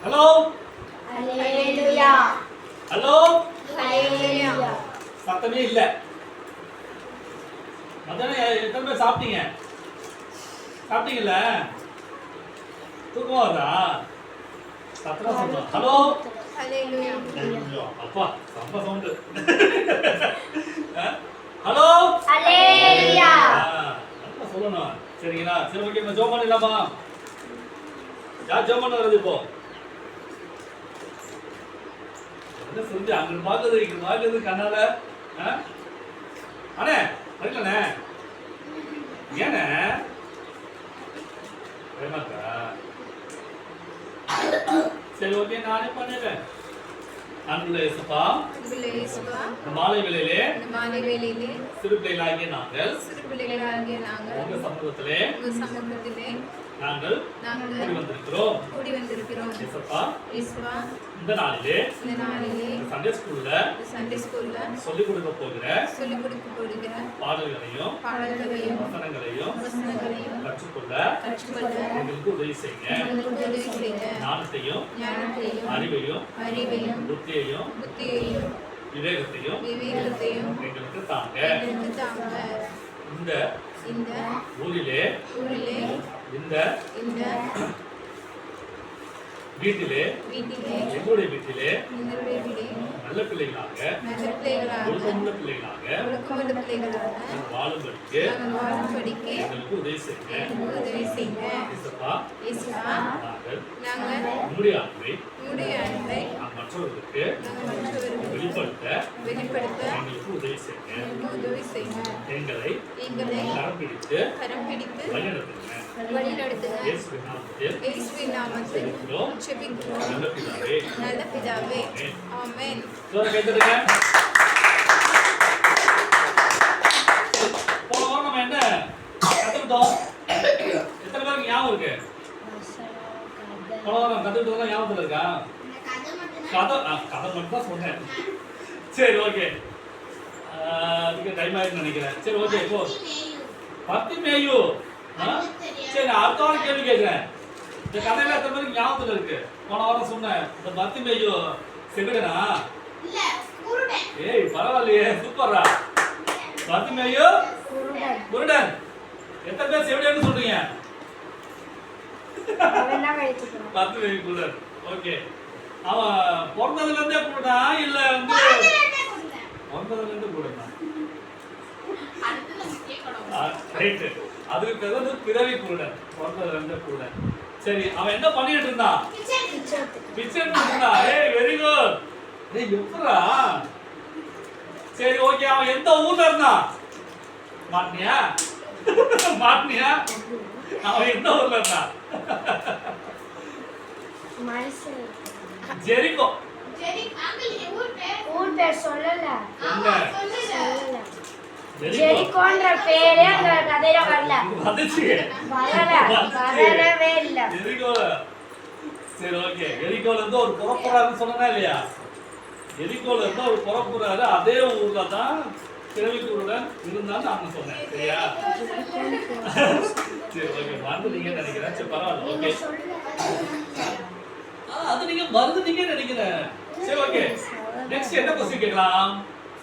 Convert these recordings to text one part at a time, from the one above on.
Hello ஹalleluya hello ஹalleluya சத்தமே இல்ல. அதானே எத்தனை பேர் சாப்பிட்டீங்க? சாப்பிட்டீங்கல்ல? தூக்கம் வருதா? சத்தமா சொல்லுங்க. ஹலோ ஹalleluya அப்பா ரொம்ப சவுண்ட். ஹலோ ஹalleluya நல்லா சொல்லணும். சரிங்களா? சரி ஓகே, நம்ம ஜெபம் பண்ணலாமா? யார் ஜெபம் பண்ண வருது இப்போ? என்ன சொல்லி அங்க பாக்குது இங்க பாக்குது கண்ணால? அண்ணே வரலண்ணே. ஏண்ணே வரமாட்டா? சரி ஓகே, நானே பண்ணிடுறேன். அன்புள்ள இயேசுப்பா, இந்த மாலை வேளையிலே சிறு பிள்ளைகளாகிய நாங்கள் உங்க சமூகத்திலே நாங்கள் கூடி வந்திருக்கிறோம். இயேசுப்பா, இந்த நாளிலே சண்டே ஸ்கூல்ல சொல்லிக் கொடுக்க போகிற பாடல்களையும் வசனங்களையும் கற்றுக்கொள்ள எங்களுக்கு உதவி செய்யுங்க. ஞானத்தையும் அறிவையும் புத்தியையும் விவேகத்தையும் எங்களுக்கு தாங்க. இந்த ஊரிலே இந்த வீட்டிலே எங்களுடைய வீட்டிலே நல்ல பிள்ளைகளாக ஒழுக்கமுள்ள பிள்ளைகளாக வாழும்படிக்கு எங்களுக்கு உதவி செய்யுங்க. இயேசுப்பா, நாங்கள் உம்முடைய அன்பை மற்றவர்களுக்கு வெளிப்படுத்த எங்களுக்கு உதவி செய்யுங்க. எங்களை கரம் பிடித்து வழிநடத்துங்க. இயேசுவின் நாமத்தில் ஜெபிக்கிறோம் நல்ல பிதாவே. ஆமென். போன வாரம் நம்ம என்ன கத்துக்கிட்டோம்? எத்தனை பேருக்கு ஞாபகம் இருக்கு? போன வாரம் கத்துக்கிட்டோம் ஞாபகத்துல இருக்கா? கதை மட்டும் தான் சொன்னேன். சரி ஓகே, அதுக்கு டைம் ஆயிடுன்னு நினைக்கிறேன். சரி ஓகே, இப்போ பர்த்திமேயு. சரி, அடுத்த வாரம் கேள்வி கேட்கிறேன். இந்த கதையில எத்தனை பேருக்கு ஞாபகத்துல இருக்கு? போன வாரம் சொன்னேன் இந்த பர்த்திமேயு செவிடனா? ஏய் பரவாயில்லையே, சூப்பரா. பர்த்திமேயு குருடன். எத்தனை பேர் செவிடன்னு சொல்றீங்க? பர்த்திமேயு குருடன். ஓகே, அவன் பிறந்ததுல இருந்தே குருடா இல்ல வந்து பிறந்ததுல இருந்து குருடனா? ரைட், அதுக்கு பேர் வந்து பிறவி குருடன். பிறந்ததுல இருந்தே குருடன். சரி, அவன் என்ன பண்ணிட்டு இருந்தான்? பிச்சை எடுத்துட்டு. ஏய் வெரி குட். ஏய் எப்படா? சரி ஓகே, அவன் எந்த ஊர்ல இருந்தான்? மாட்னியா? அவன் எந்த ஊர்ல இருந்தான்? ஜெரிகோ. ஊர் பேர் சொல்லல. ஜெரிகோன்ற பேரே அந்த கதையில வரல. வந்துச்சு. வரவே இல்ல. ஜெரிகோ. சரி ஓகே, எரிகோல இருந்து ஒரு புறப்புறாருன்னு சொன்னா இல்லையா? எரிகோல இருந்து ஒரு புறப்புறாரு, அதே ஊர்ல தான் பிறவிக்குருடன் இருந்தான்னு நான் சொன்னேன். சரியா? சரி ஓகே, மறந்துட்டீங்க நினைக்கிறேன். சரி பரவாயில்ல, ஓகே. அது நீங்க மறந்துட்டீங்க நினைக்கிறேன். சரி ஓகே, நெக்ஸ்ட் என்ன क्वेश्चन கேட்கலாம்?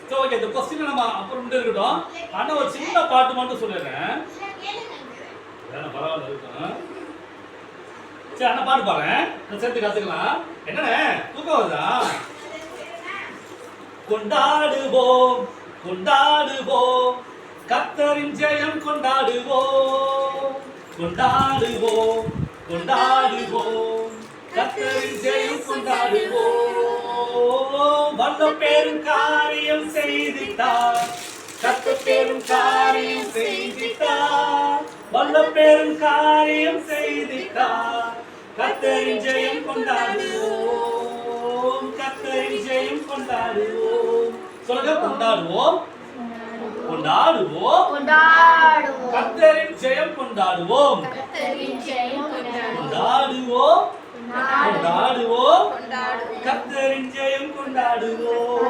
சரி ஓகே, இந்த क्वेश्चन நம்ம அப்புறம் இருக்கட்டும். ஆனா ஒரு சின்ன பாட்டு மட்டும் சொல்லிடுறேன். ஏன்னா பரவாயில்ல இருக்கும். சரி, அண்ணா பாட்டு பாடுறேன், சேர்த்து கத்துக்கலாம். என்னண்ணே தூக்கம் வருதா? கொண்டாடுவோம் கொண்டாடுவோம் கர்த்தரின் ஜெயம் கொண்டாடுவோம். கொண்டாடுவோம் கொண்டாடுவோம் கர்த்தரின் ஜெயம் கொண்டாடுவோம். வல்ல பெரும் காரியம் செய்திட்டார். கர்த்தர் பெரும் காரியம் செய்திட்டார். வல்ல பெரும் காரியம் செய்திட்டார். கர்த்தரின் ஜெயம் கொண்டாடுவோம். கர்த்தரின் ஜெயம் கொண்டாடுவோம். சொல்லுங்க, கொண்டாடுவோம் கொண்டாடுவோம் கர்த்தரின் ஜெயம் கொண்டாடுவோம். கொண்டாடுவோம் கொண்டாடுவோம் கர்த்தரின் ஜெயம் கொண்டாடுவோம்.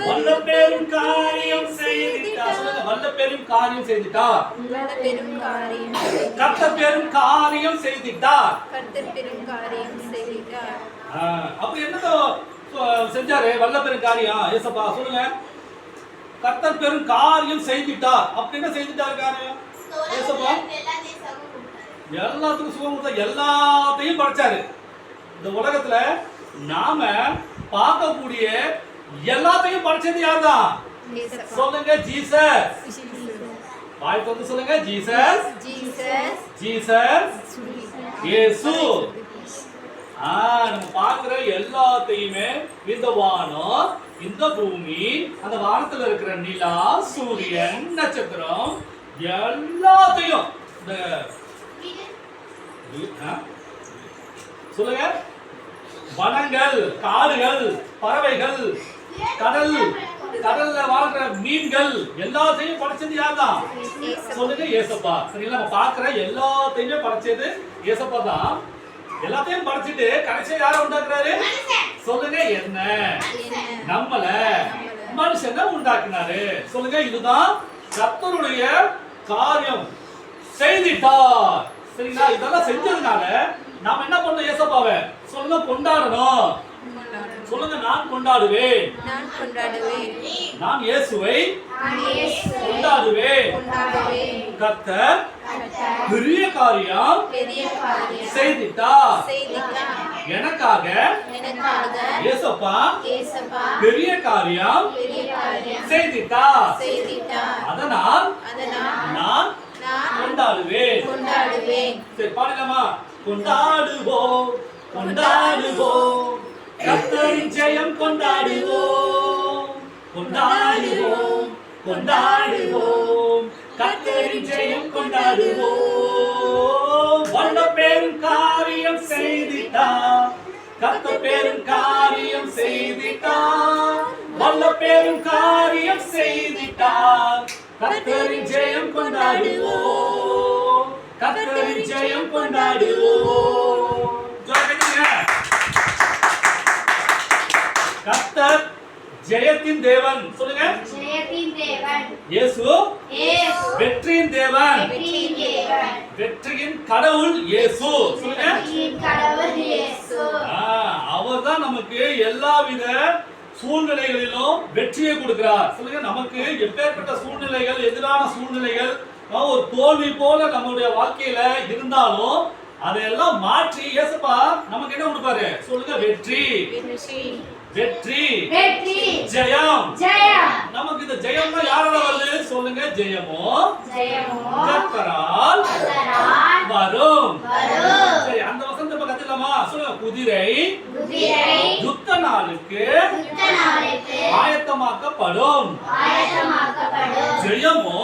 வல்ல பெரும் காரியம் செய்திட்டார். சொல்லுங்க, வல்ல பெரும் காரியம் செய்துட்டார். வல்ல பெரும் காரியம் கர்த்தர் பெரும் காரியம் செய்துட்டார். கர்த்தர் பெரும் காரியம் செய்தார். அப்ப என்ன செஞ்சாரு வல்ல பெரும் காரியம்? ஏசப்பா சொல்லுங்க. கர்த்தர் பெரும் காரியம் செய்துட்டார். அப்ப என்ன செய்துட்டாரு காரியம்? ஏசப்பா எல்லாத்துக்கும் சுகம் கொடுத்தா, எல்லாத்தையும் படைச்சாரு. இந்த உலகத்துல நாம பார்க்கக்கூடிய எல்லாத்தையும் படைச்சது யார்தான்? சொல்லுங்க ஜீசஸ். வாய் திறந்து சொல்லுங்க ஜீசஸ். ஜீசஸ் ஜீசஸ் இயேசு. நம்ம பார்க்கிற எல்லாத்தையுமே இந்த வானம், இந்த பூமி, அந்த வானத்துல இருக்கிற நிலா, சூரியன், நட்சத்திரம் எல்லாத்தையும் சொல்லுங்க. வனங்கள், காடுகள், பறவைகள், கடல்ல வாழ்ற மீன்கள் எல்லாத்தையும் படைச்சது யார்தான்? சொல்லுங்க ஏசப்பா. சரிங்களா? நம்ம பார்க்கிற எல்லாத்தையுமே படைச்சது ஏசப்பா தான். எல்லாத்தையும் படைச்சிட்டு கடைசியா யாரை உண்டாக்குறாரு? சொல்லுங்க என்ன? நம்மள மனுஷனை உண்டாக்குனாரு. சொல்லுங்க இதுதான் கர்த்தருடைய காரியம் செய்திட்டார். சரிங்களா? இதெல்லாம் செஞ்சதுனால நாம என்ன பண்ணோம்? ஏசப்பாவை சொல்லுங்க கொண்டாடணும். சொல்லுங்க நான் கொண்டாடுவேன். நான் கொண்டாடுவேன். நான் இயேசுவை கொண்டாடுவேன். கர்த்தர் பெரிய காரியம் செய்திட்டார். எனக்காக ஏசப்பா பெரிய காரியம் செய்திட்டார். அதனால் நான் கொண்டாடுவேன். சரி பாடலாமா? கொண்டாடுவோம் கொண்டாடுவோம் கர்த்தரின் ஜெயம் கொண்டாடுவோம். கொண்டாடுவோம் கொண்டாடுவோம் கர்த்தரின் ஜெயம் கொண்டாடுவோம். வல்ல பெரும் காரியம் செய்திட்டார். கர்த்தர் பெரும் காரியம் செய்திட்டார். வல்ல பெரும் காரியம் செய்திட்டார். கர்த்தரின் ஜெயம் கொண்டாடுவோம். கர்த்தரின் ஜெயம் கொண்டாடுவோம். கர்த்தர் ஜெயத்தின் தேவன். சொல்லுங்க ஜெயத்தின் தேவன். இயேசு வெற்றியின் தேவன். வெற்றியின் கடவுள் இயேசு. சொல்லுங்க கடவுள் இயேசு. அவர்தான் நமக்கு எல்லாவித சூழ்நிலைகளிலும் வெற்றியை கொடுக்கிறார். சொல்லுங்க நமக்கு எப்பேற்பட்ட சூழ்நிலைகள், எதிரான சூழ்நிலைகள், ஒரு தோல்வி போல நம்மளுடைய வாழ்க்கையில இருந்தாலும் அதையெல்லாம் மாற்றி இயேசுப்பா நமக்கு என்ன கொடுப்பாரு? சொல்லுங்க வெற்றி வெற்றி ஜெயம். நமக்கு இந்த ஜெயம்னா யாரால வருது? சொல்லுங்க ஜெயமோ கர்த்தரால் வரும். சரி அந்த வசனத்தை இப்ப கத்துக்கலாமா? சொல்லுங்க குதிரை யுத்த நாளுக்கு ஆயத்தமாக்கப்படும். ஜெயமோ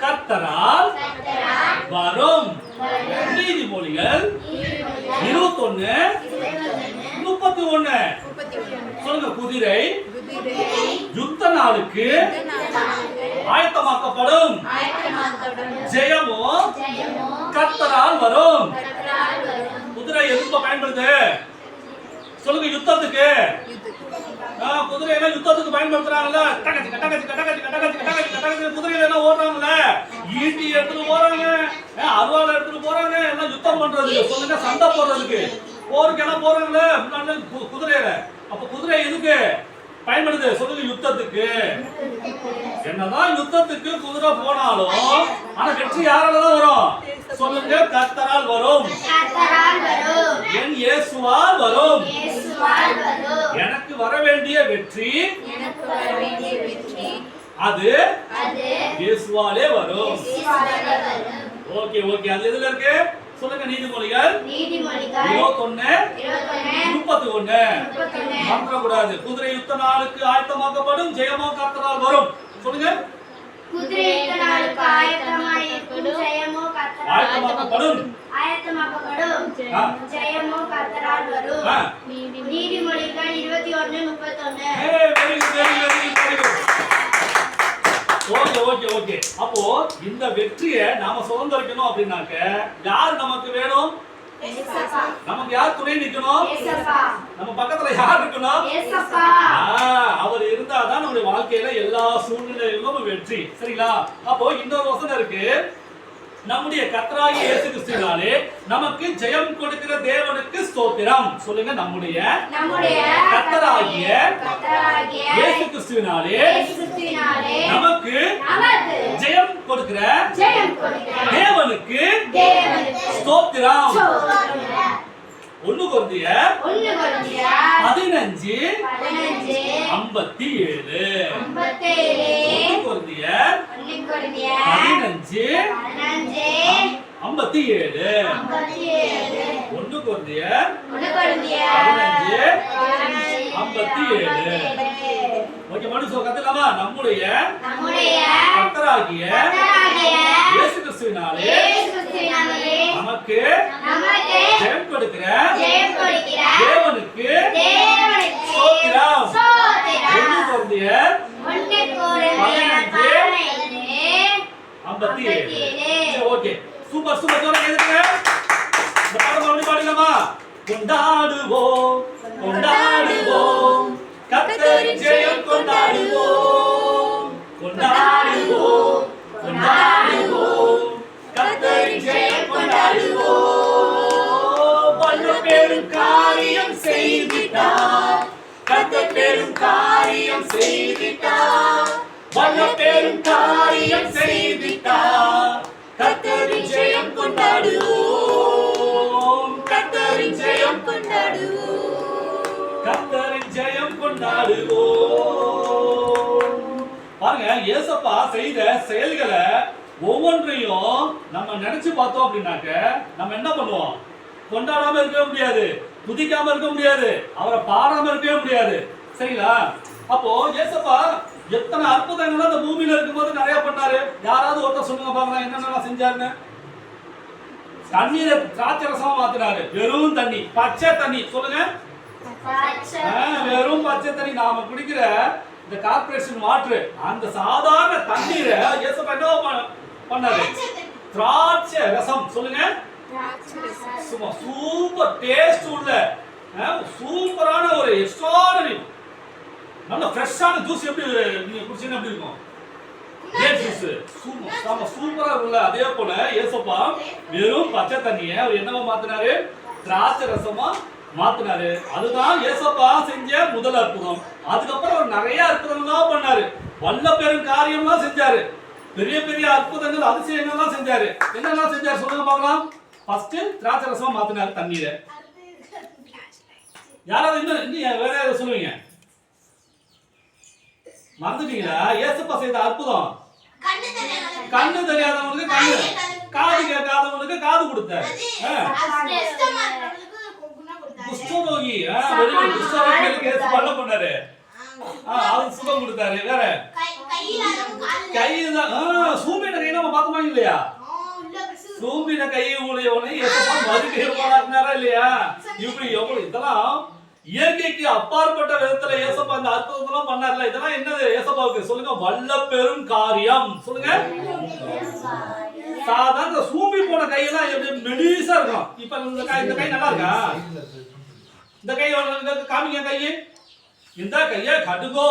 கர்த்தரால் வரும். நீதிமொழிகள் 21:31. சொல்லுங்க குதிரை யுத்த நாளுக்கு ஆயத்தமாக்கப்படும். ஜெயமோ கர்த்தரால் வரும். குதிரை எதுக்கு பயன்படுது? சொல்லுங்க யுத்தத்துக்கு. குதிரையில யுத்தத்துக்கு பயன்படுத்துறாங்கல்ல. குதிரையில என்ன ஓடுறாங்கல்ல, ஈட்டி எடுத்துட்டு போறாங்க, அருவாள் எடுத்துட்டு போறாங்க, எல்லாம் யுத்தம் பண்றதுக்கு. சொல்லுங்க சண்டை போடுறதுக்கு, போருக்கு எல்லாம் போறாங்கல்ல முன்னாடி குதிரையில. அப்ப குதிரை எதுக்கு பயன்படுது? சொல்லுங்க யுத்தத்துக்கு. என்னதான் யுத்தத்துக்கு குதிரை போனாலும் ஆனா வெற்றி யாராலதான் வரும்? சொல்லுங்க கர்த்தரால் வரும். என் இயேசுவால் வரும். எனக்கு வர வேண்டிய வெற்றி அது இயேசுவாலே வரும். Okay okay. அது எதுல இருக்கு? சொல்லுங்க நீதிமொழிகள் 21:31. மறந்துடக்கூடாது. குதிரை யுத்த நாளுக்கு ஆயத்தமாக்கப்படும். ஜெயமோ கர்த்தரால் வரும். சொல்லுங்க குதிரை யுத்த நாளுக்கு ஆயத்தமாக்கப்படும். ஜெயமோ ஆயத்தமாக்கப்படும். ஜெயமோ கர்த்தரால் வரும். நீதிமொழிகள் 21:31. Okay okay okay. அப்போ இந்த வெற்றியை நாம சுதந்திரிக்கணும் அப்படின்னாக்க யார் நமக்கு வேணும்? இயேசப்பா. நமக்கு யார் துணை நிக்கணும்? இயேசப்பா. நம்ம பக்கத்துல யார் இருக்கணும்? இயேசப்பா. அவர் இருந்தாதான் நம்முடைய வாழ்க்கையில எல்லா சூழ்நிலையிலும் வெற்றி. சரிங்களா? அப்போ இன்னொரு வசனம் இருக்கு. நம்முடைய கர்த்தராகிய இயேசு கிறிஸ்துவினாலே நமக்கு ஜெயம் கொடுக்கிற தேவனுக்கு ஸ்தோத்திரம். சொல்லுங்க. நம்முடைய கர்த்தராகிய இயேசு கிறிஸ்துவினாலே நமக்கு ஜெயம் கொடுக்கிற தேவனுக்கு ஸ்தோத்திரம். 1 கொரிந்தியர் 15:57. 1 கொரிந்தியர் 15:57. 1 கொரிந்தியர் 15:57. ஓகே, மனுஷன் கத்துக்கலாமா? நம்முடைய கர்த்தராகிய இயேசு கிறிஸ்துவினாலே நமக்கு ஜெயம் கொடுக்கிற தேவனுக்கு ஸ்தோத்திரம். 1 கொரிந்தியர் 15:57. Okay, super super. ஜோரா கேளுங்க. இந்த பாடல் மறுபடியும் பாடிடலாமா? கொண்டாடுவோம் கொண்டாடுவோம் கர்த்தரின் ஜெயம் கொண்டாடுவோம். கொண்டாடுவோம் கொண்டாடுவோம் கர்த்தரின் ஜெயம் கொண்டாடுவோம். வல்ல பெரும் காரியம் செய்திட்டார். கர்த்தர் பெரும் காரியம் செய்திட்டார். வல்ல பெரும் காரியம் செய்திட்டார். கர்த்தரின் ஜெயம் கொண்டாடுவோம். கர்த்தரின் ஜெயம் கொண்டாடுவோம். கர்த்தரின் ஜெயம் கொண்டாடுவோம். பாருங்க, இயேசப்பா செய்த செயல்களை ஒவ்வொன்றையும் நம்ம நினைச்சு பார்த்தோம் அப்படின்னாக்க நம்ம என்ன பண்ணுவோம்? கொண்டாடாம இருக்கவே முடியாது, துதிக்காம இருக்க முடியாது, அவரை பாடாம இருக்கவே முடியாது. சரிங்களா? அப்போ இயேசப்பா எத்தனை அற்புதங்கள் அந்த பூமியில இருக்கும்போது நிறைய பண்ணாரு. யாராவது ஒருத்தர் சொல்லுங்க பாருங்க, என்னென்ன செஞ்சாருன்னு. தண்ணீரை திராட்சை ரசமா மாத்தினாரு. வெறும் தண்ணி, பச்சை தண்ணி. சொல்லுங்க. வெறும் பச்சை தண்ணி. நாம குடிக்கிற இந்த கார்பரேஷன் வாட்டர், அந்த சாதாரண தண்ணீரை இயேசப்பா என்ன பண்ணாரு? திராட்சை ரசம். சொல்லுங்க. சும்மா சூப்பர் டேஸ்ட் உள்ள சூப்பரான ஒரு எக்ஸ்ட்ராடனரி நல்ல ஃப்ரெஷ்ஷான ஜூஸ். எப்படி நீங்க குடிச்சீங்கன்னா எப்படி இருக்கும்? கிரேப் ஜூஸ் சூப்பரா இருக்குல்ல. அதே போல இயேசப்பா வெறும் பச்சை தண்ணியை அவர் என்னவா மாத்தினாரு? திராட்சை ரசமா மாத்தினாரு. அதுதான் இயேசப்பா செஞ்ச முதல் அற்புதம். அதுக்கப்புறம் அவர் நிறைய அற்புதங்கள்லாம் பண்ணாரு. வல்ல பெரும் காரியம்லாம் செஞ்சாரு. பெரிய பெரிய அற்புதங்கள் அதிசயங்கள்லாம் செஞ்சாரு. என்னெல்லாம் செஞ்சாரு சொல்லுங்க பார்க்கலாம். ஃபர்ஸ்ட் திராட்சை ரசமா மாத்தினாரு தண்ணீரை. யாராவது இன்னும் வேற ஏதாவது சொல்லுவீங்க? மறந்துட்டீங்களா? இயேசப்பா செய்த அற்புதம். கண்ணு தெரியாதவங்களுக்கு கண்ணு, காது கேட்காதவங்களுக்கு காது கொடுத்தாரு. குஷ்டரோகி குஷ்டரோகிகளுக்கு இயேசப்பா என்ன பண்ணாரு? அவருக்கு சுகம் கொடுத்தாரு. வேற கைதான் சூம்பின கை நம்ம பார்த்தோமா இல்லையா? சூம்பின கையை உடையவனை இயேசப்பா மறுக்கையை போராடினாரா இல்லையா? இப்படி எவ்வளவு இதெல்லாம் இயற்கைக்கு அப்பாற்பட்ட விதத்துல இயேசப்பா அந்த அற்புதம்லாம் பண்ணார்ல. இதெல்லாம் என்னது இயேசப்பாவுக்கு? சொல்லுங்க. வல்ல பெரும் காரியம். சொல்லுங்க. சாதாரண சூம்பி போன கையெல்லாம் எப்படி மெலிசா இருக்கும். இப்ப இந்த கை நல்லா இருக்கா? இந்த கை காமிங்க. கை இந்த கைய கடுகோ.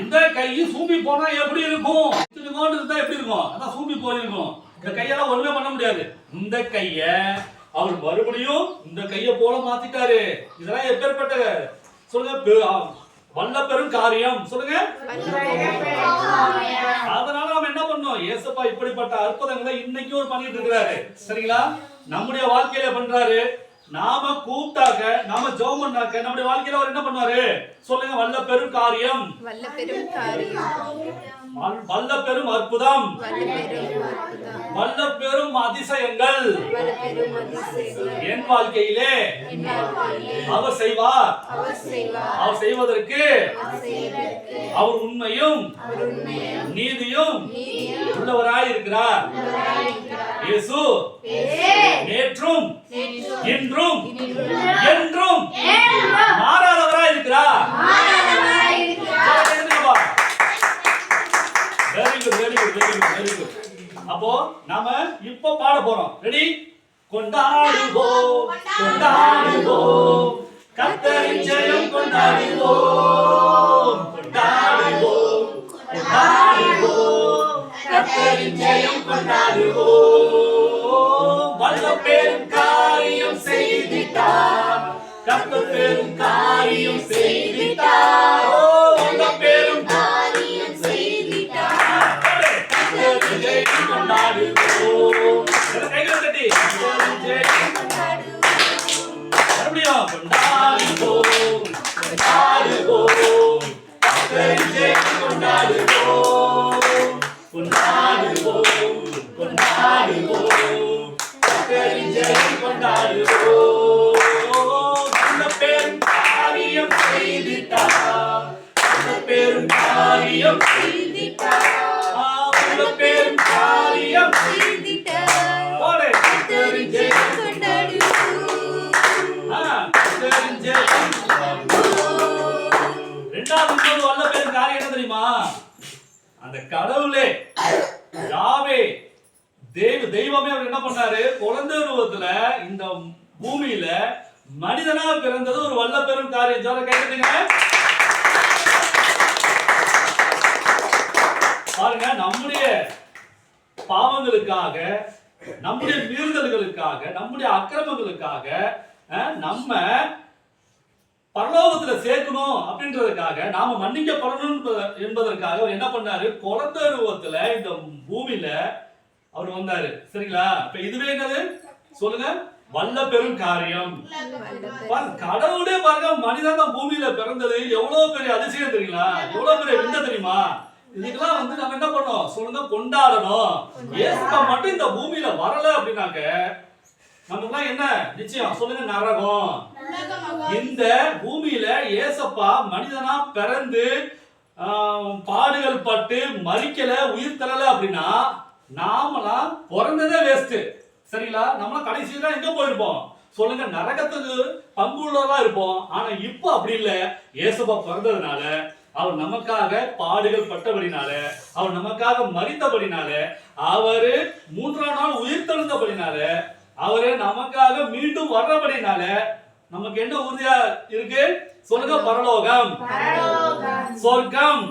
இந்த கை சூம்பி போனா எப்படி இருக்கும்? இருந்தா எப்படி இருக்கும்? அதான் சூம்பி போயிருக்கும். இந்த கையெல்லாம் ஒண்ணுமே பண்ண முடியாது. இந்த கைய அவர் மறுபடியும் இந்த கைய போல மாத்திட்டாரு. இதெல்லாம் எப்பேற்பட்ட சொல்லுங்க. வல்ல பெரும் காரியம். சொல்லுங்க. அதனால நம்ம என்ன பண்ணோம்? இயேசப்பா இப்படிப்பட்ட அற்புதங்களை இன்னைக்கும் பண்ணிட்டு இருக்கிறாரு. சரிங்களா? நம்முடைய வாழ்க்கையில பண்றாரு. நாம கூப்பிட்டாக்க, நாம ஜெபம் பண்ணாக்க நம்முடைய வாழ்க்கையில அவர் என்ன பண்ணுவாரு? சொல்லுங்க. வல்ல பெரும் காரியம். வல்ல பெரும் அற்புதம். வல்ல பெரும் அதிசயங்கள் என் வாழ்க்கையிலே அவர் செய்வார். அவர் செய்வதற்கு அவர் உண்மையும் நீதியும் உள்ளவராய் இருக்கிறார். இயேசு நேற்றும் இன்றும் என்றும் மாறாதவராய் இருக்கிறார். Very good. அப்போ நாம இப்ப பாட போறோம். ரெடி? கொண்டாடுவோம் கொண்டாடுவோம் கர்த்தரின் ஜெயம் கொண்டாடுவோம் கொண்டாடுவோம் கொண்டாடுவோம் கர்த்தரின் ஜெயம் கொண்டாடுவோம் வல்ல பெரும் காரியம் செய்திட்டார் கர்த்தர் பெரும் காரியம் செய்திட்டார் வல்ல பெரும் காரியம் செய்திட்டார் கர்த்தரின் ஜெயம் கொண்டாடுவோம் கைகளை தட்டி கர்த்தரின் ஜெயம் கொண்டாடுவோம் மறுபடியும் கொண்டாடுவோம் கொண்டாடுவோம் கர்த்தரின் ஜெயம் கொண்டாடுவோம் கொண்டாடுவோம் கொண்டாடுவோம் கர்த்தரின் ஜெயம் கொண்டாடுவோம் நல்ல பெரும் காரியம் செய்திட்டார் நல்ல பெரும் காரியம் செய்திட்டார் நல்ல பெரும் காரியம் செய்திட்டார் ஓடே கர்த்தரின் ஜெயம் கொண்டாடுவோம் கர்த்தரின் ஜெயம் கொண்டாடுவோம் இரண்டாவது வல்ல பெரும் காரியம் என்ன தெரியுமா அந்த கடவுளே யாவே தெய்வமே அவர் என்ன பண்ணாரு குழந்தை ரூபத்துல இந்த பூமியில மனிதனா பிறந்தது ஒரு வல்ல பெரும் காரியம் ஜோர கேக்குறீங்க பாருங்க நம்முடைய பாவங்களுக்காக நம்முடைய மீறுதல்களுக்காக நம்முடைய அக்கிரமங்களுக்காக நம்ம பரலோகத்துல சேர்க்கணும் அப்படின்றதுக்காக நாம மன்னிக்கப்படணும் என்பதற்காக அவர் என்ன பண்ணாரு குழந்தை ரூபத்துல இந்த பூமியில அவர் வந்தாரு சரிங்களா இப்ப இதுவே என்னது சொல்லுங்க வல்ல பெரும் காரியம் கடவுளே பாருங்க மனிதன் பூமியில பிறந்தது எவ்வளவு பெரிய அதிசயம் தெரியுங்களா எவ்வளவு பெரிய விந்த தெரியுமா இதுக்கெல்லாம் வந்து நம்ம என்ன பண்ணோம் சொல்லுங்க கொண்டாடணும் இயேசுப்பா மட்டும் இந்த பூமியில வரல அப்படின்னாக்க நமக்குலாம் என்ன நிச்சயம் சொல்லுங்க நரகம் இந்த பூமியில இயேசப்பா மனிதனா பிறந்து பாடுகள் பட்டு மரிக்கல உயிர் தரல அப்படின்னா நாமெல்லாம் பிறந்ததே வேஸ்ட் சரிங்களா நம்மளாம் கடைசியில எங்க போயிருப்போம் சொல்லுங்க நரகத்துக்கு பங்குள்ளவா இருப்போம் ஆனா இப்போ அப்படி இல்ல இயேசுப்பா பிறந்ததுனால அவர் நமக்காக பாடுகள் பட்டபடினால அவர் நமக்காக மரித்தபடினால அவரு 3ஆம் நாள் உயிர் தெழுந்தபடினால அவரு நமக்காக மீண்டும் வர்றபடினால நமக்கு என்ன உறுதியா இருக்கு சொல்லுங்க பரலோகம் சொர்க்கம்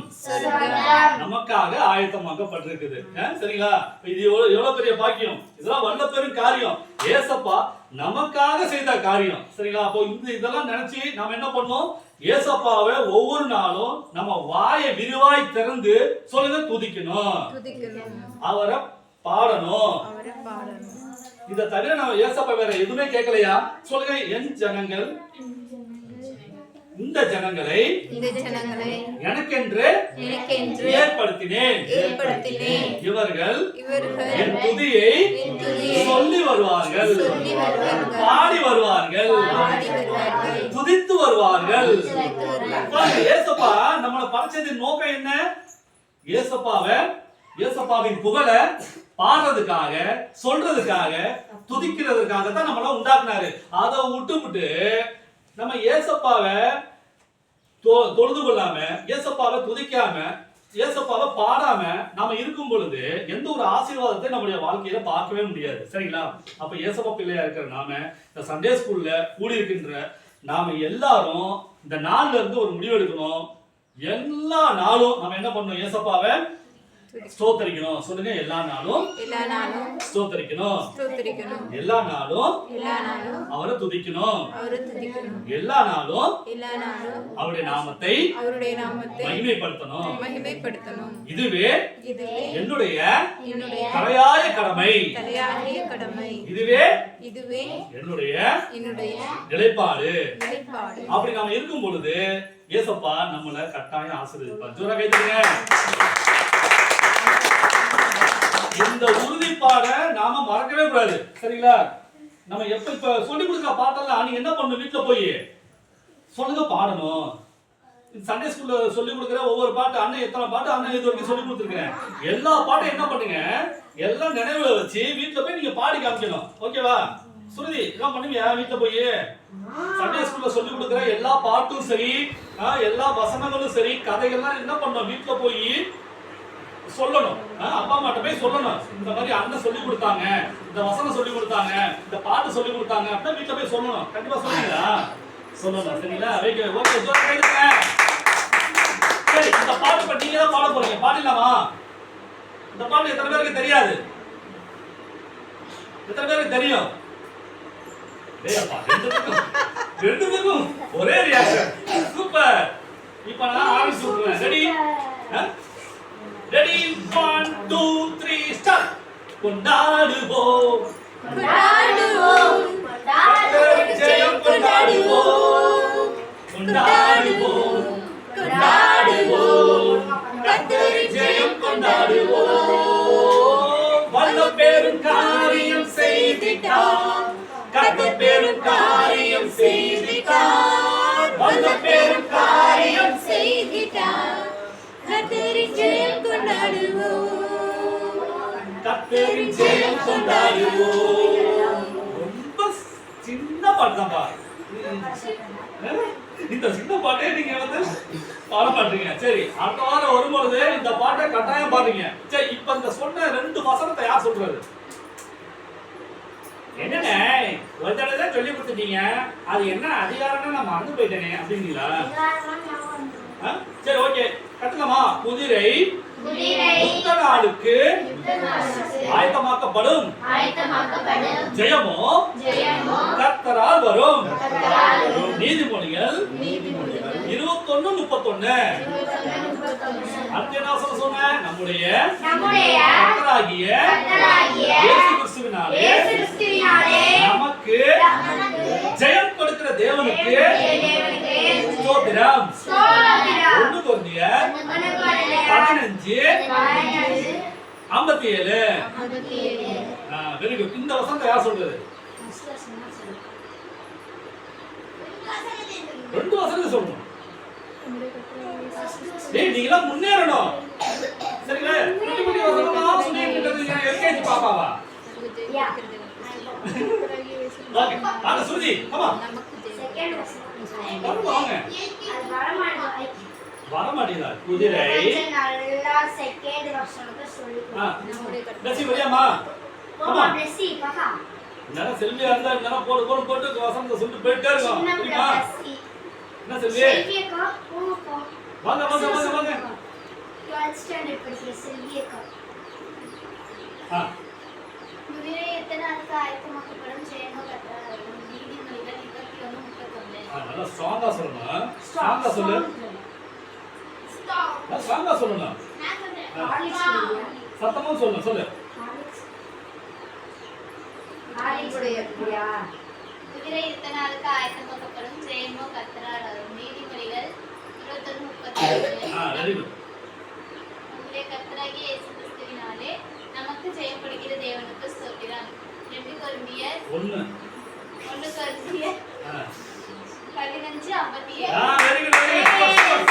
நமக்காக ஆயத்தமாக்கப்பட்டிருக்குது சரிங்களா இது எவ்வளவு பெரிய பாக்கியம் இதெல்லாம் வல்ல பெரும் காரியம் ஏசப்பா நமக்காக செய்த காரியம் சரிங்களா அப்போ இதெல்லாம் நினைச்சு நாம என்ன பண்ணோம் ஏசப்பாவை ஒவ்வொரு நாளும் நம்ம வாயை விரிவாய் திறந்து சொல்லுங்க துதிக்கணும் அவரை பாடணும் இத தவிர நம்ம ஏசப்பா வேற எதுவுமே கேட்கலையா சொல்லுங்க என் ஜனங்கள் இந்த ஜனங்களை எனக்கென்று ஏற்படுத்தினேன் இவர்கள் என் துதியை சொல்லி வருவார்கள் பாடி வருவார்கள் துதித்து வருவார்கள் ஏசப்பா நம்மளை படைச்சதின் நோக்கம் என்ன ஏசப்பாவின் புகழை பாடுறதுக்காக சொல்றதுக்காக துதிக்கிறதுக்காக தான் நம்மள உண்டாக்குனாரு அதை விட்டுவிட்டு நம்ம ஏசப்பாவை தொழுது கொள்ளாம ஏசப்பாவை துதிக்காம ஏசப்பாவை பாடாம நாம இருக்கும் பொழுது எந்த ஒரு ஆசீர்வாதத்தை நம்முடைய வாழ்க்கையில பார்க்கவே முடியாது சரிங்களா அப்ப ஏசப்பா பிள்ளையா இருக்கிற நாம இந்த சண்டே ஸ்கூல்ல கூடி இருக்கின்ற நாம எல்லாரும் இந்த நாள்ல இருந்து ஒரு முடிவு எடுக்கணும் எல்லா நாளும் நம்ம என்ன பண்ணணும் ஏசப்பாவை ஸ்தோத்திரிக்கணும் சொல்லுங்க எல்லா நாளும் ஸ்தோத்திரிக்கணும் எல்லா நாளும் அவரை துதிக்கணும் எல்லா நாளும் அவருடைய நாமத்தை மகிமைப்படுத்தணும் இதுவே என்னுடைய தலையாய கடமை இதுவே என்னுடைய நிலைப்பாடு அப்படி நாம இருக்கும் பொழுது ஏசப்பா நம்மள கட்டாயம் ஆசீர்வதிப்பார் ஜோரா கைதுங்க இந்த உறுதிப்பாட நாம மறக்கவே கூடாது சரிங்களா நம்ம இப்ப சொல்லி கொடுக்குற பாட்டெல்லாம் நீங்க என்ன பண்ணணும் வீட்டுல போய் சொல்லுங்க பாடணும் சண்டே ஸ்கூல்ல சொல்லி கொடுக்குற ஒவ்வொரு பாட்டு அண்ணன் எத்தனை பாட்டு அண்ணன் இது வரைக்கும் சொல்லி கொடுத்துருக்கேன் எல்லா பாட்டும் என்ன பண்ணுங்க எல்லாம் நினைவுல வச்சு வீட்டுல போய் நீங்க பாடி காமிக்கணும் ஓகேவா சுருதி இதெல்லாம் பண்ணுவியா வீட்டுல போய் சண்டே ஸ்கூல்ல சொல்லி கொடுக்குற எல்லா பாட்டும் சரி எல்லா வசனங்களும் சரி கதைகள்லாம் என்ன பண்ணணும் வீட்டுல போய் சொல்லணும். அப்பா அம்மாட்ட போய் சொல்லணும். இந்த மாதிரி அண்ணன் சொல்லி கொடுத்தாங்க, இந்த வசனம் சொல்லி கொடுத்தாங்க, இந்த பாட்டு சொல்லி கொடுத்தாங்க அப்படின்னா வீட்டுல போய் சொல்லணும். கண்டிப்பா சொல்லுவீங்களா? சொல்லணும். சரிங்களா? ஓகே ஜோரா கைதுங்க. சரி, இந்த பாட்டு இப்ப நீங்க தான் பாட போறீங்க. பாடலாமா? இந்த பாட்டு எத்தனை பேருக்கு தெரியாது? எத்தனை பேருக்கு தெரியும்? ரெண்டுக்கும் ஒரே ரியாக்ஷன். சூப்பர். இப்ப நான் ஆரம்பிச்சு விடுறேன். ரெடி? Ready 1 2 3 start. கொண்டாடுவோம் கொண்டாடுவோம் கொண்டாடுவோம் ஜெயம் கொண்டாடுவோம் கொண்டாடுவோம் கொண்டாடுவோம் கர்த்தரின் ஜெயம் கொண்டாடுவோம். வல்ல பெரும் காரியம் செய்திட்டார், கர்த்தர் பெரும் காரியம் செய்திட்டார், வல்ல பெரும் காரியம் செய்திட்டார், கர்த்தரின் ஜெயம் கொண்டாடுவோம். கர்த்தரின் ஜெயம் கொண்டாடுவோம். ரொம்ப சின்ன பாட்டு தான் பா. இந்த சின்ன பாட்டே நீங்க வந்து பாட மாட்டீங்க. சரி, அடுத்த வாரம் வரும்பொழுது இந்த பாட்டை கட்டாயம் பாடுறீங்க. சரி, இப்ப இந்த சொன்ன 2 வசனத்தை யார் சொல்றது? என்னண்ணே ஒரு தடவை தான் சொல்லி கொடுத்துட்டீங்க, அது என்ன அதிகாரம்னு நான் மறந்து போயிட்டேனே அப்படிங்களா? சரி, ஓகே, கத்துக்கலாமா? குதிரை யுத்த நாளுக்கு ஆயத்தமாக்கப்படும், ஜெயமோ கர்த்தரால் வரும். நீதிமொழிகள் 21:31. அடுத்து என்ன வசனம் சொன்ன? நம்முடைய கர்த்தராகிய இயேசு கிறிஸ்துவினாலே நமக்கு ஜெயம் கொடுக்கிற தேவனுக்கு ஸ்தோத்திரம். 1 கொரிந்தியர் 15:57. Very good. இந்த வசனத்தை யார் சொல்றது? 2 வசனத்தை சொல்லணும். டேய், நீங்க முன்னேறணும். சரிங்களா? குட்டி குட்டி வசனமா சொல்லிட்டு இருக்கீங்க. எல்கேஜி பாப்பாவா? ஓகே, வாங்க சுருதி. ஆமா, செகண்ட் வசனம் வாங்க. வர மாட்டீங்களா? குதிரை நல்லா செகண்ட் வசனத்தை சொல்லுங்க. பேசி வரியாமா? ஆமா, பேசி பாப்பா. நான் செல்வியா இருந்தா நான் போட்டு வசனத்தை சொல்லிட்டு போயிட்டே இருக்கோம். தெரியுமா? என்ன செல்வி? செல்வியக்கா போங்கப்பா. வாங்க வாங்க வாங்க வாங்க. 12th ஸ்டாண்டர்ட் படிக்கிற செல்வியக்கா. குதிரை எத்தனை அதுக்கு ஆயத்தமாக்கப்படும், ஜெயமோ கர்த்தரால் வரும். நீதிமொழிகள் 21:31. நல்லா ஸ்ட்ராங்கா சொல்லணும். ஸ்ட்ராங்கா சொல்லு. ஸ்ட்ராங்கா சொல்லணும். சத்தமா சொல்லணும். சொல்லு. குதிரை எத்தனை அதுக்கு ஆயத்தமாக்கப்படும், ஜெயமோ கர்த்தரால் வரும். நீதிமொழிகள் 21:31. Very good. நம்முடைய கர்த்தராகிய இயேசு கிறிஸ்துவினாலே நமக்கு ஜெயம் கொடுக்கிற தேவனுக்கு ஸ்தோத்திரம். 2 கொரிந்தியர் 1 கொரிந்தியர் 15:57. Very good very good.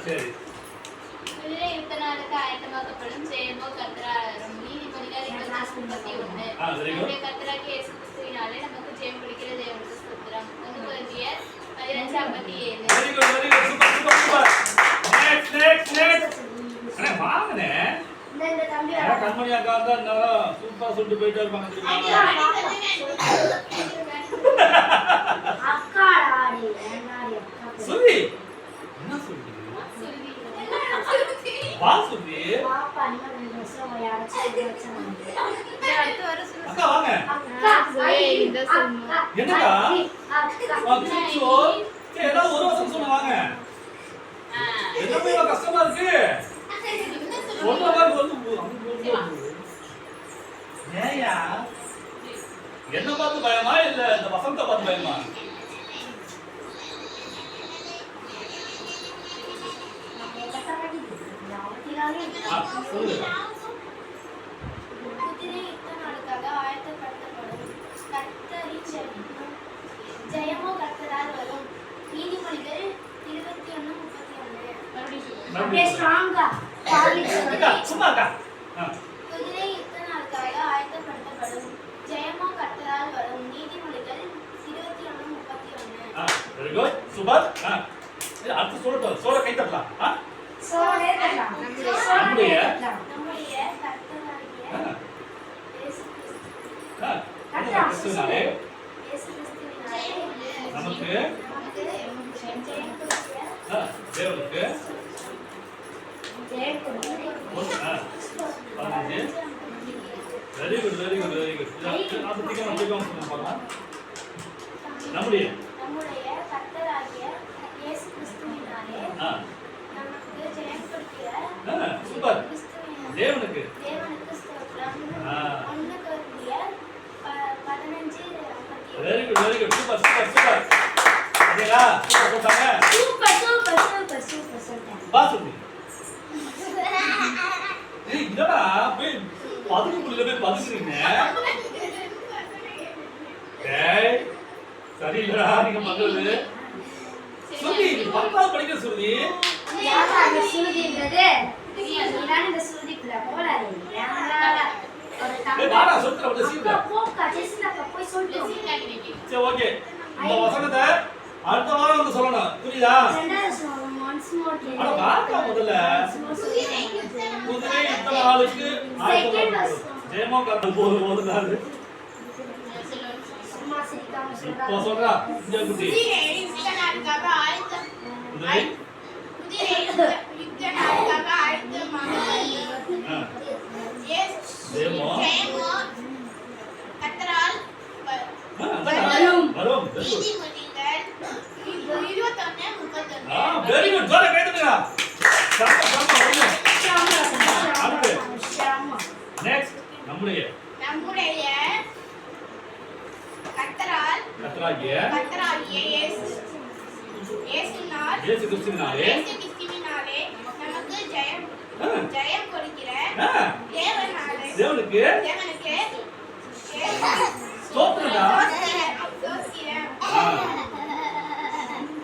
சரி. குதிரை யுத்த நாளுக்கு ஆயத்தமாக்கப்படும், ஜெயமோ கர்த்தரால் வரும். நீதிமொழிகள் 21:31. நம்முடைய கர்த்தராகிய இயேசு கிறிஸ்துவினாலே நமக்கு ஜெயம் கொடுக்கிற தேவனுக்கு ஸ்தோத்திரம். 1 கொரிந்தியர் 15:57. Very good very good. Super super super. Next. அண்ணே வாங்கனே. இந்த தம்பி கண்மணி அக்கா தான் சூப்பரா சொல்லிட்டு போயிட்டே இருப்பாங்க தெரியுமா? அக்கா ஆடி என்னடி அக்கா சுதி என்ன சொல்றீங்க? வா சுதி. பாப்பா இன்னும் 2 வருஷம் யாராச்சும் அடுத்து வர சொல்லு. அக்கா வாங்க. அக்கா இந்த சொன்னா என்னடா? அக்கா அச்சோ. சரி, ஏதாவது ஒரு வசனம் சொல்லுங்க வாங்க. எல்லாமே கஷ்டமா இருக்கு. சொல்ற மாதிரி வந்து ஏயா என்ன பார்த்து பயமா இல்ல இந்த வசந்த பார்த்து பயமா? சொல்லுங்க. குதிரை யுத்த நாளுக்காக ஆயத்தப்படுத்தப்படும், கர்த்தரின் ஜெயமோ கர்த்தரால் வரும். நீதிமொழிகள் 21:31. அப்படியே ஸ்ட்ராங்கா அக்கா சும்மா அக்கா. குதிரை யுத்த நாளுக்காக ஆயத்தப்படுத்தப்படும், ஜெயமோ கர்த்தரால் வரும். நீதிமொழிகள் 21:31. Very good super. அடுத்து சொல்லட்டும். சொல்ல கை தட்டலாம். நம்முடைய கிறிஸ்துவினாலே நமக்கு தேவனுக்கு 15 very good very good very good நம்முடைய கர்த்தராகிய இயேசு கிறிஸ்துவினாலே நமக்கு ஜெயம் கொடுக்கிற சூப்பர் தேவனுக்கு ஸ்தோத்திரம். 1 கொரிந்தியர் 15:57. Very good super super super அதேடா சூப்பர் போட்டாங்க சூப்பர் சொல்றேன். பாசுங்க ஏய் இதடா போய் பதுக்குள்ள போய் பதுக்குறீங்க டேய் சரி இல்லடா நீங்க பண்றது சுருதி பத்தாவது படிக்கிற சுருதி யாரா அந்த சுருதின்றது நீதான் இந்த சுருதிக்குள்ள போறாரு ஒரு டேய் வாடா சொல்ற வந்து சீக்கிர போக்கா ஜெஸ்னா போய் சொல்லிட்டு சரி ஓகே இந்த வசனத்தை அடுத்த வாரம் வந்து சொல்லணும் புரியுதா அட வாடா முதல்ல குதிரை இத்தனை நாளுக்கு ஜெயமோ கட்ட போதுனாரு இப்போ சொல்றா இந்த குட்டி குதிரை ஜெயமோ வரும் வெரி குட் ஜோரா கேட்டுடா நெக்ஸ்ட் நம்முடைய கர்த்தராகிய இயேசு கிறிஸ்துவினாலே நமக்கு ஜெயம் கொடுக்கிற தேவனுக்கு ஸ்தோத்திரம்டா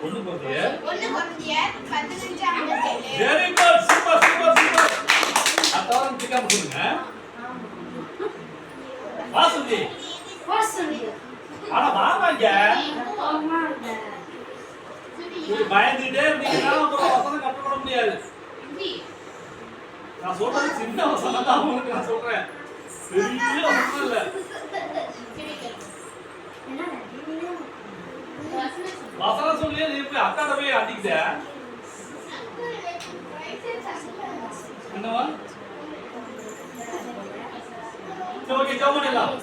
1 கொரிந்தியர் 15:57. Very good super super super அத்தவரம் திக்காம சொல்லுங்க வாசுதி அட வாங்க இது பயந்துட்டே இருந்தீங்கன்னா அப்புறம் வசனம் கற்றுக்கொள்ள முடியாது நான் சொல்றது சின்ன வசனம் தான் உங்களுக்கு நான் சொல்றேன் பெரிய வசனம் இல்ல வசனம் சொல்லி நீ போய் அக்காட போய் அடிக்கிட்ட என்னவா சரி ஓகே ஜாம் பண்ணலாம்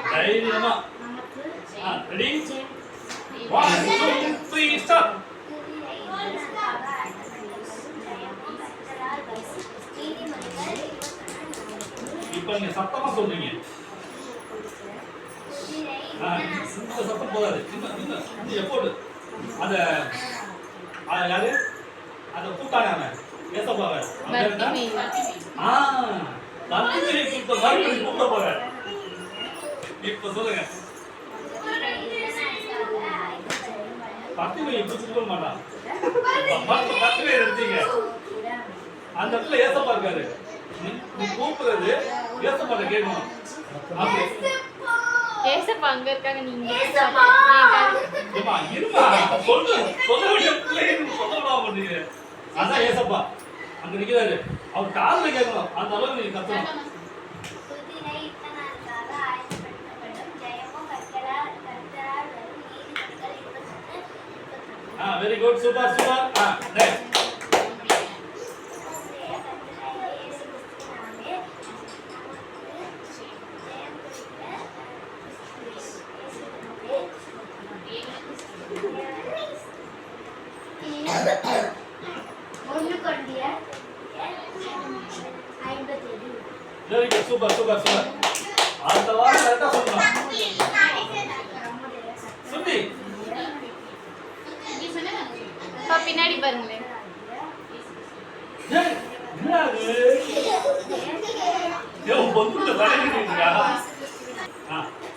தைரியமா ரெடி 1 2 3 ஸ்டார்ட் இப்போ நீங்க சத்தமா சொல்றீங்க இந்த சத்தம் போதாது இந்த எப்போது அந்த யாரு அந்த கூட்டானே அவன் ஏசப்பாவை தன்மையை கூட்ட மாதிரி கூப்பிட போறேன் இப்ப சொல்லுங்க பத்திமையை கூப்பிட மாட்டான் பத்திமையை எடுத்தீங்க அந்த இடத்துல ஏசப்பா இருக்காரு நீ கூப்பிடுறது ஏசப்பாட்ட கேட்கணும் ஏசப்பா அங்க இருக்காங்க நீங்க இருமா சொல்ல வேண்டிய பிள்ளைங்க சொல்ல மாட்டீங்க அதான் ஏசப்பா அங்க நிக்கிறாரு அவர் காதுல கேட்கணும் அந்த அளவுக்கு நீங்க கத்தணும் very good super super next very good super super super அடுத்த வாரம் கரெக்டா சொல்லணும் சுத்தி பின்னாடி பாருங்களேன் என்னது ஏ பொந்துல வளைக்கிறீங்களா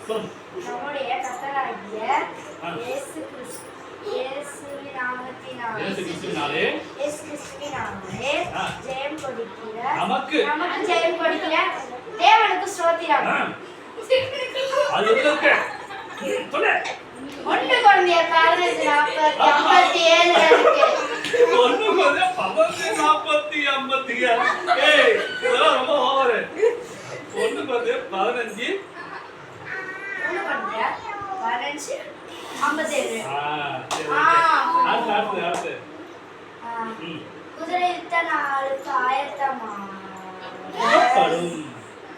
சொல்லு இயேசு கிறிஸ்துவினாலே ஜெயம் கொடுக்கிற நமக்கு ஜெயம் கொடுக்கிற தேவனுக்கு ஸ்தோத்திரம். அது எதுல இருக்கு சொல்லு. 1 கொரிந்தியர் 15:47 இருக்கு. 1 கொரிந்தியர் 15:47. ஏய் இதெல்லாம் ரொம்ப ஓவர். 1 கொரிந்தியர் 15 15:57. அடுத்து குதிரை யுத்த நாளுக்கு ஆயத்தமாகும்.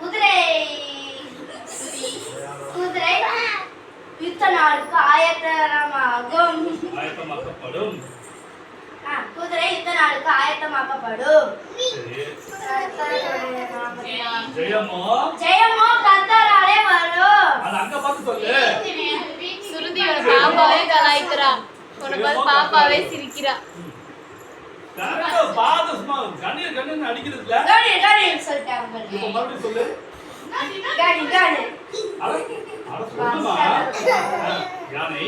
குதிரை யுத்த நாளுக்கு ஆயத்தமாகும். குதிரை யுத்த நாளுக்கு ஆயத்தமாக்கப்படும். ஜெயமோ கர்த்தராலே வரும். அது அங்க பார்த்து சொல்லு. சுருதி ஒரு பாப்பாவே கலாய்க்கிறா. ஒரு பாப்பாவே சிரிக்கிறா. கரெக்ட்டா பாது சும்மா கண்ணீர் அடிக்கிறதுல. கண்ணீர் சொல்லிட்டாங்க. இப்போ மறுபடியும் சொல்லு. கண்ணீர். அட சொல்லுமா. யானை.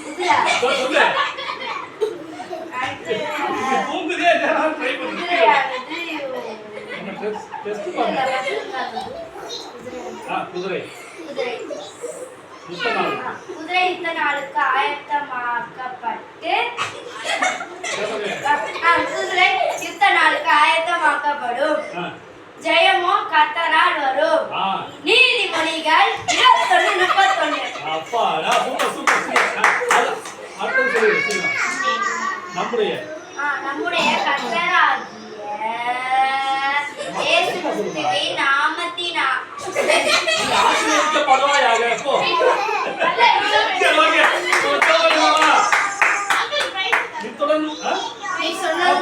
குதிரை. சொல்லு. தூங்குதே நான் ட்ரை பண்ணிட்டேன். என்ன டெஸ்ட் பண்ணு. குதிரை. குதிரை யுத்த நாளுக்கு ஆயத்தமாக்கப்பட்டு குதிரை யுத்த நாளுக்கு ஆயத்தமாக்கப்படும். ஜெயமோ கர்த்தரால் வரும். நீதிமொழிகள் 21:31. அப்பாடா சூப்பர். அடுத்து சொல்லு. நம்முடைய கர்த்தராகிய இயேசு கிறிஸ்துவின் நாமத்தினால் ஆசீர்வதிக்கப்படுவாயாக. போ. சரி ஓகே. நீ சொன்னது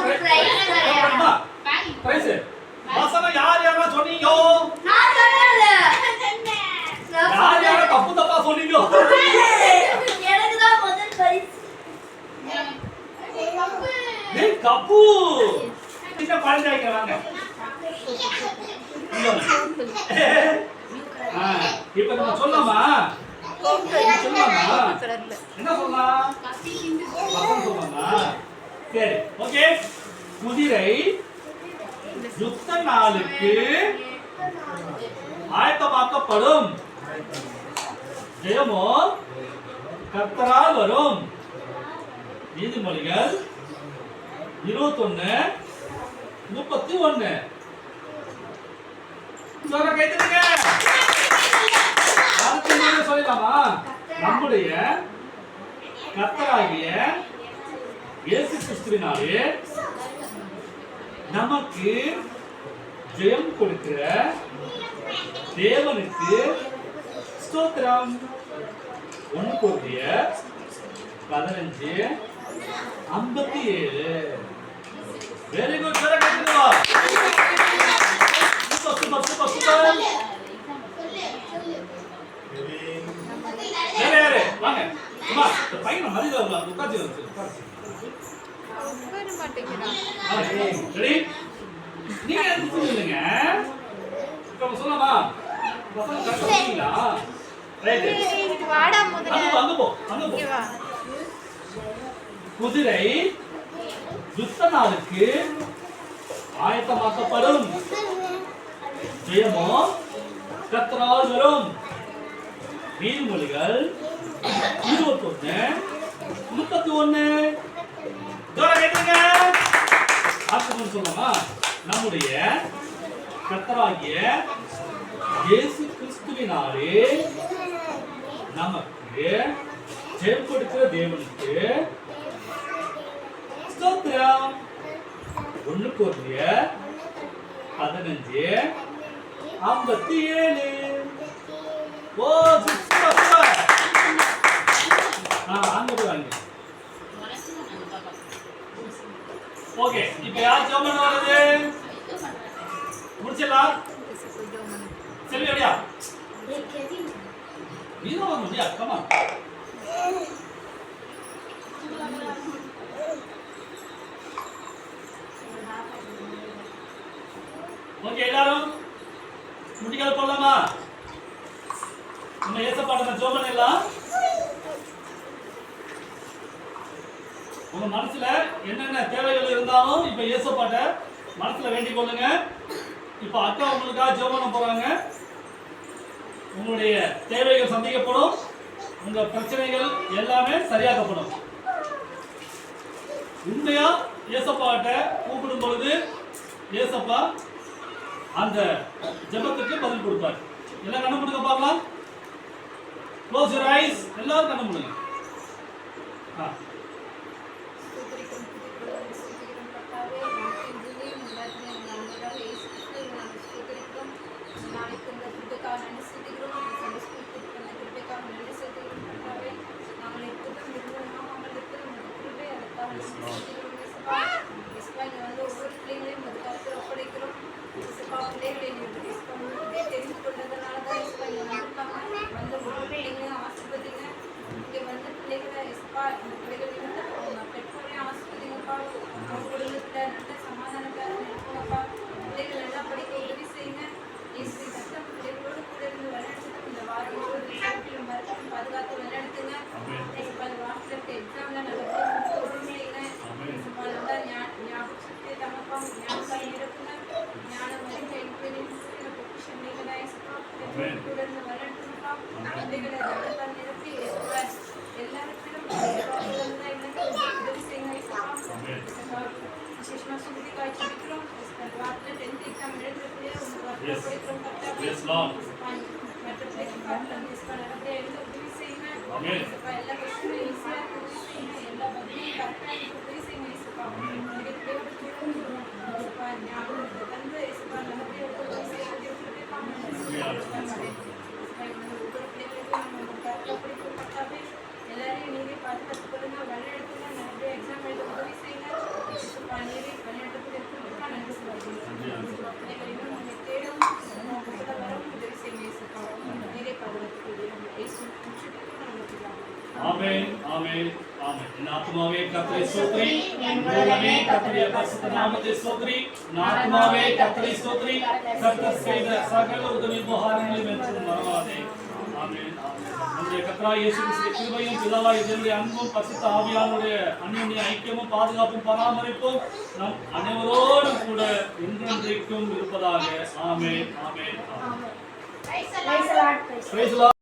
பிரைஸ் வசனம் யார் சொன்னீங்க? நான் சொல்லல. யார் தப்பா சொன்னீங்க? எனக்கு தான் முதல் பரிசு. ஏய் கப்பு. இந்த குழந்தைங்க வாங்க. இப்போ நம்ம சொல்லலாமா? என்ன சொல்லலாம்? வசனம் சொல்லலாமா? சரி ஓகே. குதிரை யுத்த நாளுக்கு ஆயத்தமாக்கப்படும். ஜெயமோ கர்த்தரால் வரும். நீதிமொழிகள் 21:31. சொல்ல கைத்தட்டுங்க. சொல்லலாமா? நம்முடைய கர்த்தராகிய இயேசு கிறிஸ்துவினாலே நமக்கு ஜெயம் கொடுக்கிற தேவனுக்கு ஸ்தோத்திரம். 1 கொரிந்தியர் 15:57. Very good. சூப்பர். வேற வாங்க. அம்மா பையனை மதியில உட்காந்து வந்து ரெடி. நீங்க எதுக்கு சொல்லுங்க? இப்போ சொல்லலாமா? வசனம் கரெக்டா சொல்றீங்களா? ரைட். வாடா முதல்ல. அங்க போ. குதிரை யுத்த நாளுக்கு ஆயத்தமாக்கப்படும். ஜெயமோ கர்த்தரால் வரும். நீதிமொழிகள் 21:31. சொல்லலாமா? நம்முடைய கர்த்தராகிய இயேசு கிறிஸ்துவினாலே நமக்கு ஜெயம் கொடுக்கிற தேவனுக்கு ஸ்தோத்திரம். 1 கொரிந்தியர் 15:57. ஓ சூப்பர். அங்க வாங்க. ஓகே இப்போ யார் ஜெபம் வருது? முடிச்சலாம். செல்வி அப்படியா? நீதான் வரணும் இல்லையா? கமா. ஓகே எல்லாரும் முடிக்கல போலாமா? நம்ம ஏசப்பாட்ட ஜெபம் பண்ணலாம். உங்க மனசுல என்னென்ன தேவைகள் இருந்தாலும் இப்ப இயேசுப்பாட்ட மனசுல வேண்டிக் கொள்ளுங்க. இப்ப அக்கா உங்களுக்காக ஜெபம் பண்ண போறாங்க. உங்களுடைய தேவைகள் சந்திக்கப்படும், உங்க பிரச்சனைகள் எல்லாமே சரியாக்கப்படும். உண்மையா இயேசப்பாட்ட கூப்பிடும் பொழுது இயேசப்பா அந்த ஜெபத்துக்கு பதில் கொடுப்பார். எல்லாம் கண்ணு மூடுங்க பார்க்கலாம். Close your eyes. எல்லாரும் கண்ணு மூடுங்க. Yes, Lord. Amen. ஆமென் ஆமென் ஆமென். என் ஆத்துமாவே கர்த்தரை ஸ்தோத்திரி, என் உள்ளமே கர்த்தருடைய பரிசுத்த நாமத்தை ஸ்தோத்திரி. என் ஆத்துமாவே கர்த்தரை ஸ்தோத்திரி, கர்த்தர் செய்த சகல உதவி உபகாரங்களையும் என்று மறவாதே. ஆமென் ஆமென். நம்முடைய கர்த்தராகிய இயேசு கிறிஸ்துவின் கிருபையும் பிதாவாகிய தேவனுடைய அன்பும் பரிசுத்த ஆவியானவருடைய அன்யோன்ய ஐக்கியமும் பாதுகாப்பும் பராமரிப்பும் நம் அனைவரோடும் கூட என்றென்றைக்கும் இருப்பதாக. ஆமென் ஆமென் ஆமென். Praise the Lord. Praise the Lord.